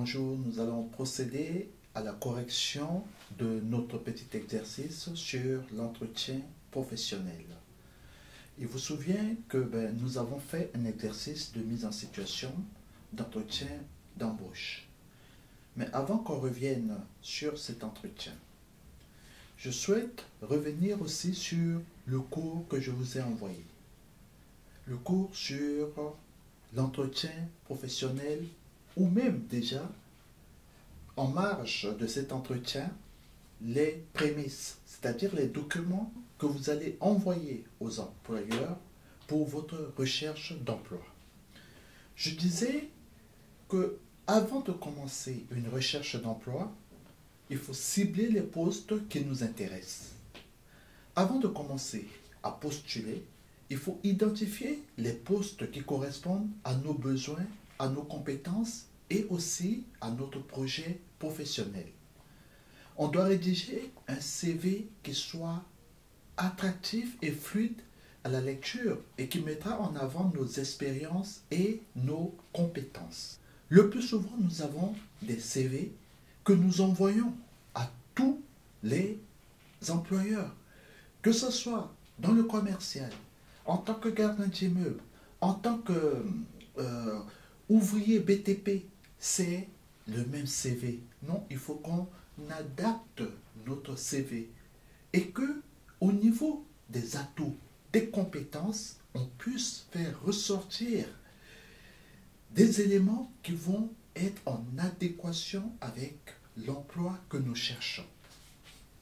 Bonjour, nous allons procéder à la correction de notre petit exercice sur l'entretien professionnel. Il vous souvient que nous avons fait un exercice de mise en situation d'entretien d'embauche. Mais avant qu'on revienne sur cet entretien, je souhaite revenir aussi sur le cours que je vous ai envoyé. Le cours sur l'entretien professionnel ou même déjà, en marge de cet entretien, les prémices, c'est-à-dire les documents que vous allez envoyer aux employeurs pour votre recherche d'emploi. Je disais que avant de commencer une recherche d'emploi, il faut cibler les postes qui nous intéressent. Avant de commencer à postuler, il faut identifier les postes qui correspondent à nos besoins, à nos compétences et aussi à notre projet professionnel. On doit rédiger un CV qui soit attractif et fluide à la lecture et qui mettra en avant nos expériences et nos compétences. Le plus souvent, nous avons des CV que nous envoyons à tous les employeurs, que ce soit dans le commercial, en tant que gardien d'immeuble, en tant que ouvrier BTP, c'est le même CV. Non, il faut qu'on adapte notre CV et que au niveau des atouts, des compétences, on puisse faire ressortir des éléments qui vont être en adéquation avec l'emploi que nous cherchons.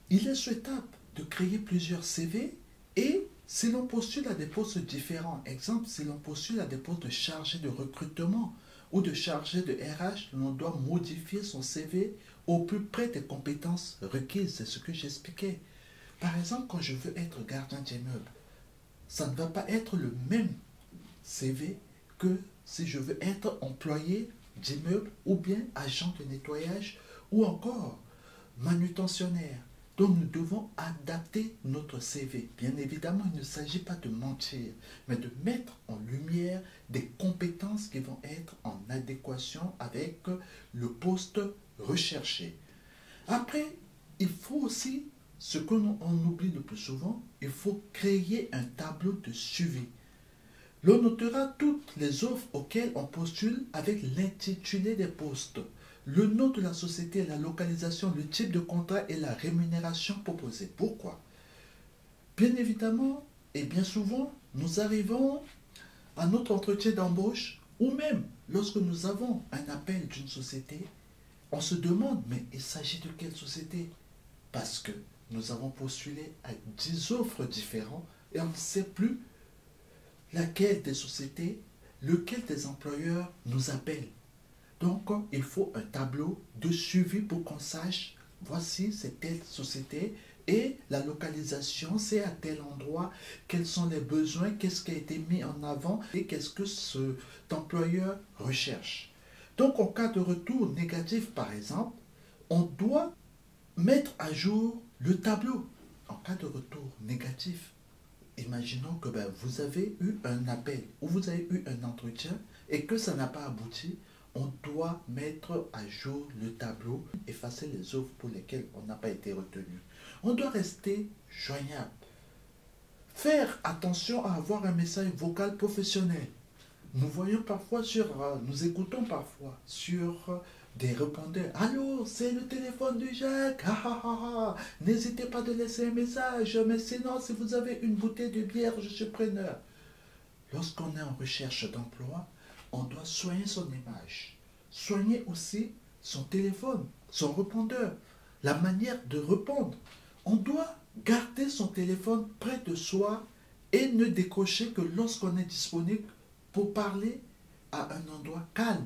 Il est souhaitable de créer plusieurs CV et si l'on postule à des postes différents, exemple, si l'on postule à des postes de chargé de recrutement ou de chargé de RH, l'on doit modifier son CV au plus près des compétences requises. C'est ce que j'expliquais. Par exemple, quand je veux être gardien d'immeuble, ça ne va pas être le même CV que si je veux être employé d'immeuble ou bien agent de nettoyage ou encore manutentionnaire. Donc nous devons adapter notre CV. Bien évidemment, il ne s'agit pas de mentir, mais de mettre en lumière des compétences qui vont être en adéquation avec le poste recherché. Après, il faut aussi, ce que on oublie le plus souvent, il faut créer un tableau de suivi. L'on notera toutes les offres auxquelles on postule avec l'intitulé des postes, le nom de la société, la localisation, le type de contrat et la rémunération proposée. Pourquoi? Bien évidemment et bien souvent, nous arrivons à notre entretien d'embauche ou même lorsque nous avons un appel d'une société, on se demande, mais il s'agit de quelle société? Parce que nous avons postulé à 10 offres différentes et on ne sait plus laquelle des sociétés, lequel des employeurs nous appelle. Donc, il faut un tableau de suivi pour qu'on sache, voici c'est telle société et la localisation, c'est à tel endroit, quels sont les besoins, qu'est-ce qui a été mis en avant et qu'est-ce que cet employeur recherche. Donc, en cas de retour négatif, par exemple, on doit mettre à jour le tableau. En cas de retour négatif, imaginons que vous avez eu un appel ou vous avez eu un entretien et que ça n'a pas abouti. On doit mettre à jour le tableau, effacer les offres pour lesquelles on n'a pas été retenu. On doit rester joignable. Faire attention à avoir un message vocal professionnel. Nous voyons parfois nous écoutons parfois sur des répondeurs. Allô, c'est le téléphone de Jacques. N'hésitez pas de laisser un message, mais sinon, si vous avez une bouteille de bière, je suis preneur. Lorsqu'on est en recherche d'emploi, on doit soigner son image, soigner aussi son téléphone, son répondeur, la manière de répondre. On doit garder son téléphone près de soi et ne décrocher que lorsqu'on est disponible pour parler à un endroit calme.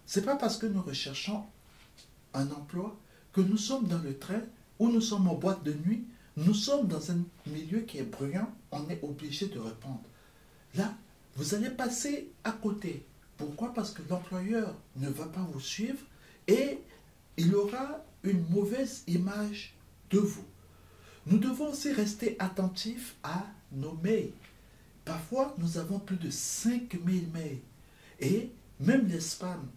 Ce n'est pas parce que nous recherchons un emploi que nous sommes dans le train ou nous sommes en boîte de nuit, nous sommes dans un milieu qui est bruyant, on est obligé de répondre. Là, vous allez passer à côté. Pourquoi? Parce que l'employeur ne va pas vous suivre et il aura une mauvaise image de vous. Nous devons aussi rester attentifs à nos mails. Parfois, nous avons plus de 5000 mails et même les spams.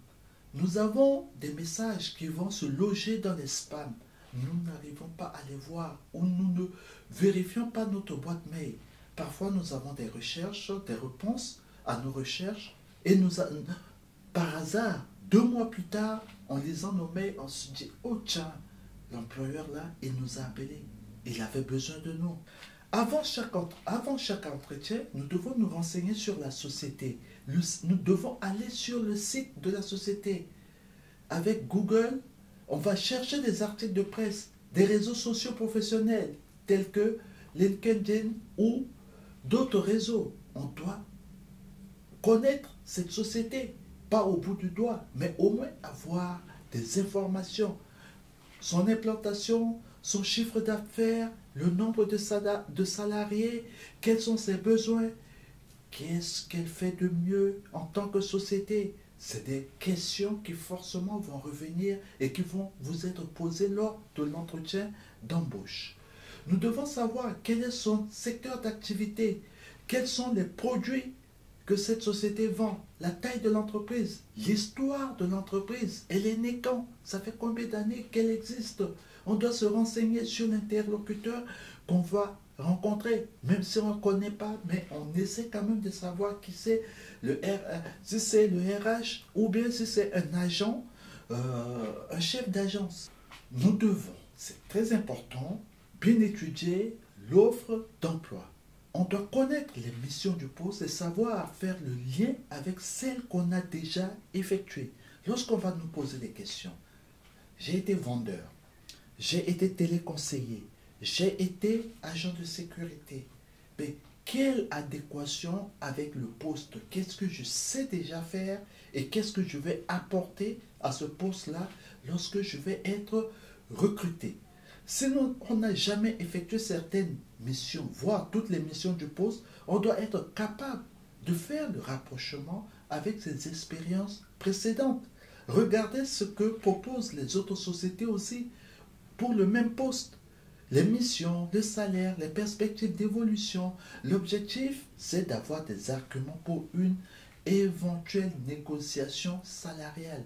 Nous avons des messages qui vont se loger dans les spams. Nous n'arrivons pas à les voir ou nous ne vérifions pas notre boîte mail. Parfois, nous avons des recherches, des réponses à nos recherches et par hasard, 2 mois plus tard, en lisant nos mails, on se dit, oh tiens, l'employeur là, il nous a appelés. Il avait besoin de nous. Avant chaque entretien, nous devons nous renseigner sur la société. Nous devons aller sur le site de la société. Avec Google, on va chercher des articles de presse, des réseaux sociaux professionnels tels que LinkedIn ou d'autres réseaux. On doit connaître cette société, pas au bout du doigt, mais au moins avoir des informations. Son implantation, son chiffre d'affaires, le nombre de salariés, quels sont ses besoins, qu'est-ce qu'elle fait de mieux en tant que société. C'est des questions qui forcément vont revenir et qui vont vous être posées lors de l'entretien d'embauche. Nous devons savoir quel est son secteur d'activité, quels sont les produits que cette société vend, la taille de l'entreprise, l'histoire de l'entreprise, elle est née quand, ça fait combien d'années qu'elle existe. On doit se renseigner sur l'interlocuteur qu'on va rencontrer, même si on ne connaît pas, mais on essaie quand même de savoir qui c'est, si c'est le RH ou bien si c'est un agent, un chef d'agence. Nous devons, c'est très important, bien étudier l'offre d'emploi. On doit connaître les missions du poste et savoir faire le lien avec celles qu'on a déjà effectuées. Lorsqu'on va nous poser des questions, j'ai été vendeur, j'ai été téléconseiller, j'ai été agent de sécurité. Mais quelle adéquation avec le poste? Qu'est-ce que je sais déjà faire et qu'est-ce que je vais apporter à ce poste-là lorsque je vais être recruté? Si on n'a jamais effectué certaines missions, voire toutes les missions du poste, on doit être capable de faire le rapprochement avec ses expériences précédentes. Regardez ce que proposent les autres sociétés aussi pour le même poste. Les missions, le salaire, les perspectives d'évolution. L'objectif, c'est d'avoir des arguments pour une éventuelle négociation salariale.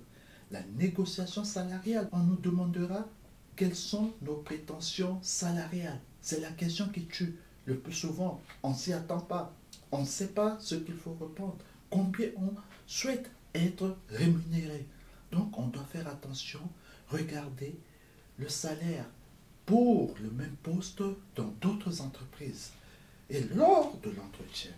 La négociation salariale, on nous demandera quelles sont nos prétentions salariales. C'est la question qui tue. Le plus souvent, on ne s'y attend pas. On ne sait pas ce qu'il faut répondre. Combien on souhaite être rémunéré. Donc, on doit faire attention, regarder le salaire pour le même poste dans d'autres entreprises. Et lors de l'entretien,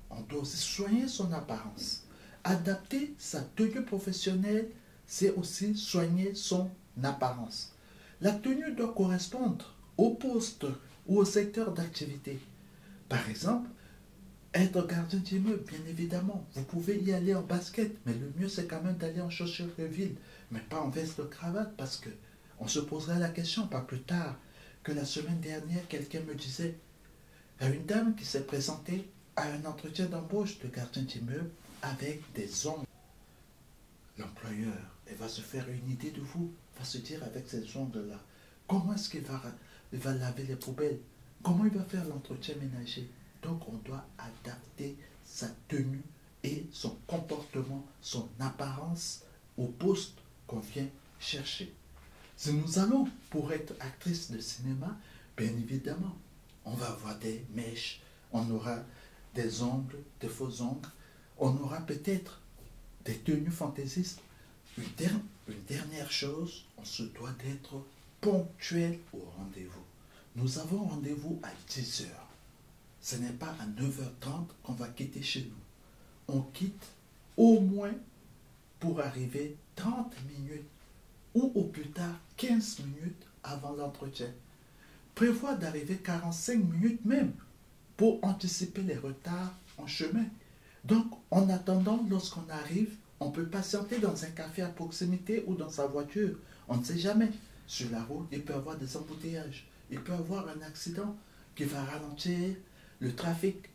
on doit aussi soigner son apparence. Adapter sa tenue professionnelle, c'est aussi soigner son apparence. La tenue doit correspondre au poste ou au secteur d'activité. Par exemple, être gardien d'immeuble, bien évidemment. Vous pouvez y aller en basket, mais le mieux c'est quand même d'aller en chaussures de ville, mais pas en veste de cravate, parce que on se poserait la question, pas plus tard, que la semaine dernière, quelqu'un me disait, il y a une dame qui s'est présentée à un entretien d'embauche de gardien d'immeuble avec des ongles. L'employeur, il va se faire une idée de vous, va se dire avec ces ongles-là, comment est-ce qu'il va laver les poubelles, comment il va faire l'entretien ménager. Donc on doit adapter sa tenue et son comportement, son apparence au poste qu'on vient chercher. Si nous allons pour être actrice de cinéma, bien évidemment, on va avoir des mèches, on aura des ongles, des faux ongles, on aura peut-être des tenues fantaisistes. Une dernière chose, on se doit d'être ponctuel au rendez-vous. Nous avons rendez-vous à 10 heures. Ce n'est pas à 9h30 qu'on va quitter chez nous. On quitte au moins pour arriver 30 minutes ou au plus tard 15 minutes avant l'entretien. Prévois d'arriver 45 minutes même pour anticiper les retards en chemin. Donc, en attendant, lorsqu'on arrive, on peut patienter dans un café à proximité ou dans sa voiture. On ne sait jamais. Sur la route, il peut y avoir des embouteillages. Il peut y avoir un accident qui va ralentir le trafic.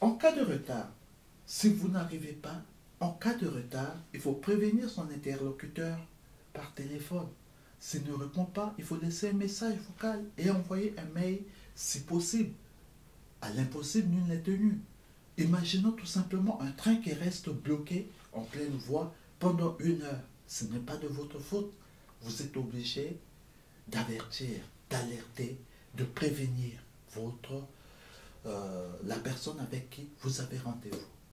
En cas de retard, si vous n'arrivez pas, en cas de retard, il faut prévenir son interlocuteur par téléphone. S'il ne répond pas, il faut laisser un message vocal et envoyer un mail si possible. À l'impossible, nul n'est tenu. Imaginons tout simplement un train qui reste bloqué en pleine voie pendant 1 heure, ce n'est pas de votre faute. Vous êtes obligé d'avertir, d'alerter, de prévenir la personne avec qui vous avez rendez-vous.